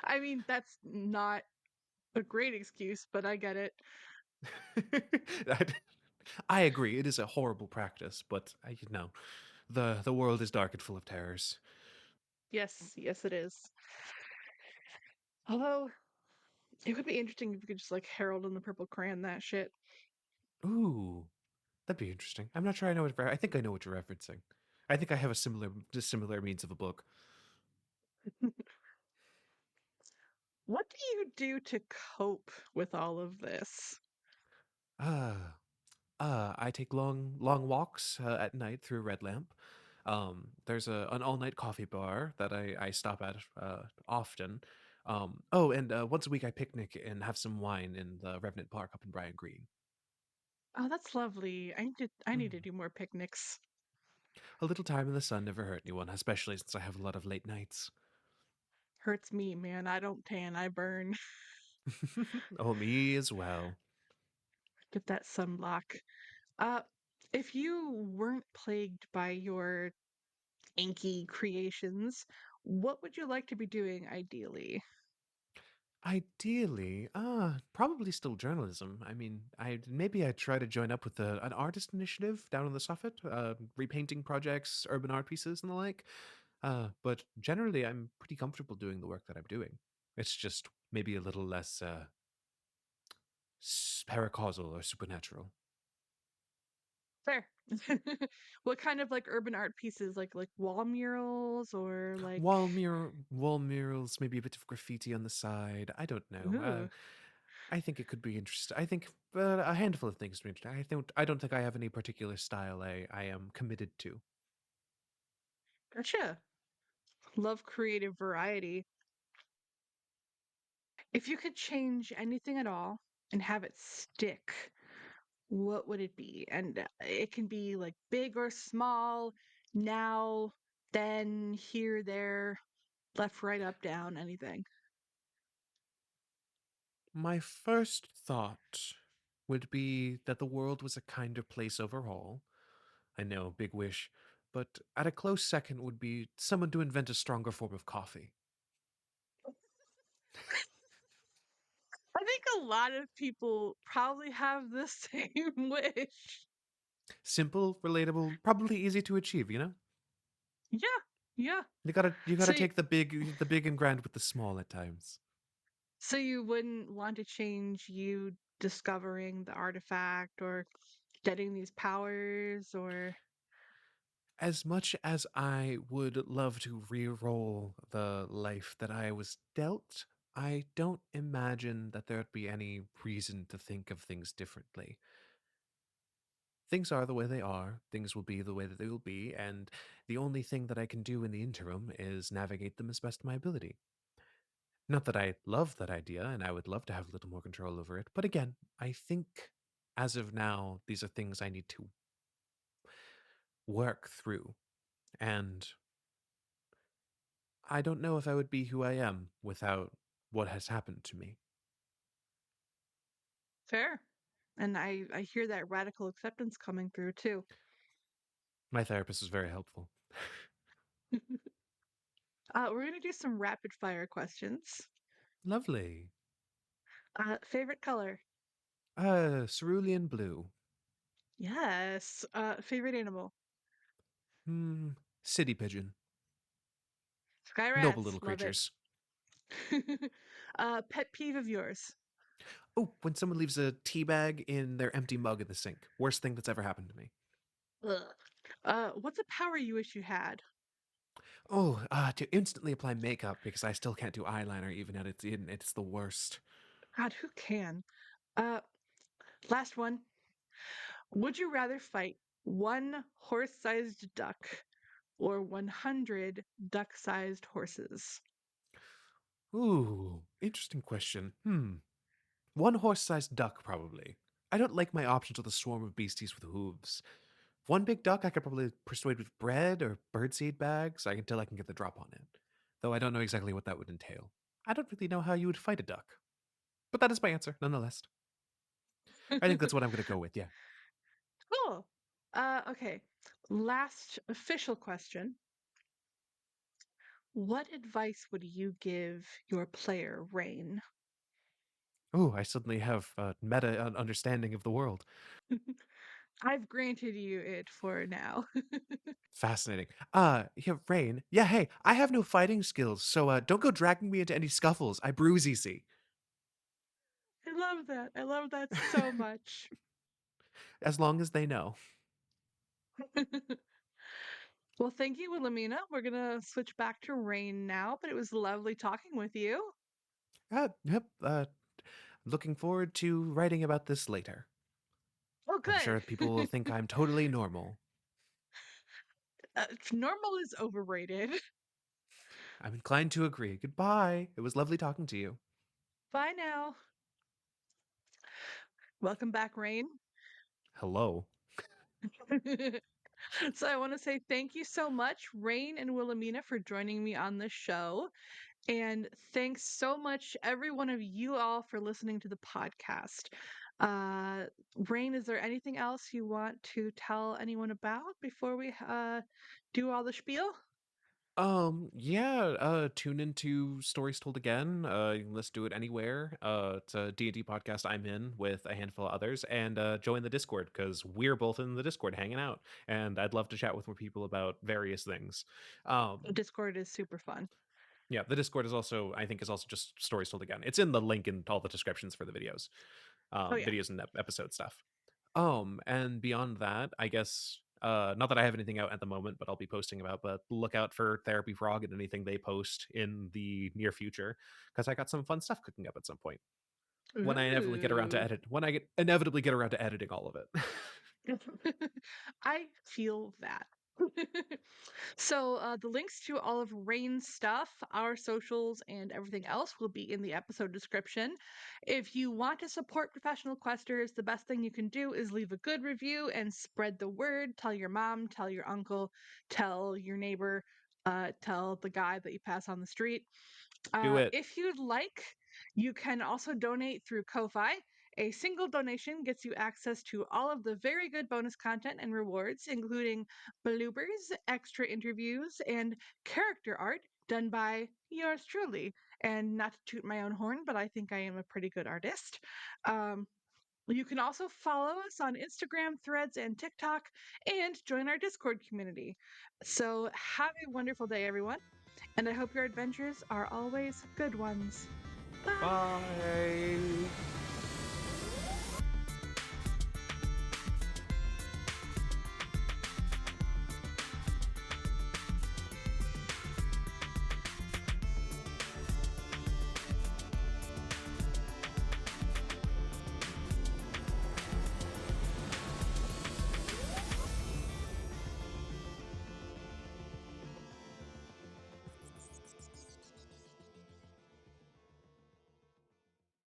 I mean, that's not a great excuse, but I get it. I, I agree. It is a horrible practice, but you know, the world is dark and full of terrors. Yes, yes, it is. Although, it would be interesting if you could just like Harold and the Purple Crayon that shit. Ooh, that'd be interesting. I'm not sure I know I think I know what you're referencing. I think I have a similar means of a book. What do you do to cope with all of this? Ah, I take long walks at night through Red Lamp. There's an all night coffee bar that I stop at often. Oh, and once a week I picnic and have some wine in the Revenant Park up in Bryan Green. Oh, that's lovely. I need to Mm. do more picnics. A little time in the sun never hurt anyone, especially since I have a lot of late nights. Hurts me, man. I don't tan, I burn. Oh, me as well. Get that sunblock. Uh, if you weren't plagued by your inky creations, what would you like to be doing ideally? Ideally, probably still journalism. I mean, I'd try to join up with an artist initiative down in the Suffet, repainting projects, urban art pieces, and the like. But generally, I'm pretty comfortable doing the work that I'm doing. It's just maybe a little less paracausal or supernatural. Fair. What kind of like urban art pieces, like wall murals or like Wall murals, maybe a bit of graffiti on the side. I don't know. ooh, I think it could be interesting. I think a handful of things to be interesting. I don't think I have any particular style I am committed to. gotcha. Love creative variety. If you could change anything at all and have it stick, what would it be? And it can be like big or small, now, then, here, there, left, right, up, down, anything. My first thought would be that the world was a kinder place overall. I know, big wish. But at a close second would be someone to invent a stronger form of coffee. I think a lot of people probably have the same wish. Simple, relatable, probably easy to achieve, you know? Yeah, yeah. You gotta So, take the big and grand with the small at times. so you wouldn't want to change you discovering the artifact or getting these powers or As much as I would love to re-roll the life that I was dealt, I don't imagine that there'd be any reason to think of things differently. Things are the way they are, things will be the way that they will be, and the only thing that I can do in the interim is navigate them as best my ability. Not that I love that idea, and I would love to have a little more control over it, but again, I think as of now, these are things I need to work through, and I don't know if I would be who I am without what has happened to me. fair. And I hear that radical acceptance coming through too. My therapist is very helpful. We're gonna do some rapid fire questions. Lovely. Favorite color? Cerulean blue. Yes. Favorite animal? Hmm, city pigeon. Sky Noble rats. little Love it. creatures. Pet peeve of yours? Oh, when someone leaves a tea bag in their empty mug in the sink. Worst thing that's ever happened to me. Ugh. What's a power you wish you had? Oh, to instantly apply makeup because I still can't do eyeliner even at its in. It's the worst. God, who can? Uh, Last one. Would you rather fight one horse-sized duck or 100 duck-sized horses? Ooh, interesting question. One horse-sized duck, probably. I don't like my options with a swarm of beasties with hooves. One big duck I could probably persuade with bread or birdseed bags until I can get the drop on it. Though I don't know exactly what that would entail. I don't really know how you would fight a duck. But that is my answer, nonetheless. I think that's what I'm going to go with, yeah. Cool. Okay. Last official question. What advice would you give your player, Rain? Oh, I suddenly have a meta understanding of the world. I've granted you it for now. Fascinating. Yeah, Rain. Yeah, hey, I have no fighting skills, so don't go dragging me into any scuffles. I bruise easy. I love that. I love that so much. As long as they know. Well, thank you, Willamina. We're gonna switch back to Rain now, but it was lovely talking with you. Yep. Looking forward to writing about this later. Oh, I'm good. sure people will think I'm totally normal. Normal is overrated. I'm inclined to agree. Goodbye. It was lovely talking to you. Bye now. Welcome back, Rain. Hello. So I want to say thank you so much, Rain and Wilhelmina, for joining me on the show. And thanks so much, every one of you all, for listening to the podcast. Uh, Rain, is there anything else you want to tell anyone about before we do all the spiel? Yeah, tune into Stories Told Again. You can listen to it anywhere. It's a D&D podcast I'm in with a handful of others, and join the Discord because we're both in the Discord hanging out, and I'd love to chat with more people about various things. Um, Discord is super fun. yeah, the Discord is also, I think, is also just Stories Told Again. It's in the link in all the descriptions for the videos, Oh, yeah. videos and episode stuff. And beyond that, I guess not that I have anything out at the moment, but I'll be posting about, but look out for Therapy Frog and anything they post in the near future because I got some fun stuff cooking up at some point Ooh. when I inevitably get around to editing all of it. I feel that. So, the links to all of Rain's stuff, our socials, and everything else will be in the episode description. If you want to support professional questers, the best thing you can do is leave a good review and spread the word. Tell your mom, tell your uncle, tell your neighbor, tell the guy that you pass on the street. Do it. If you'd like, you can also donate through Ko-fi, A single donation gets you access to all of the very good bonus content and rewards, including bloopers, extra interviews, and character art done by yours truly. And not to toot my own horn, but I think I am a pretty good artist. Um, you can also follow us on Instagram, Threads, and TikTok, and join our Discord community. So, have a wonderful day, everyone, and I hope your adventures are always good ones. Bye. Bye.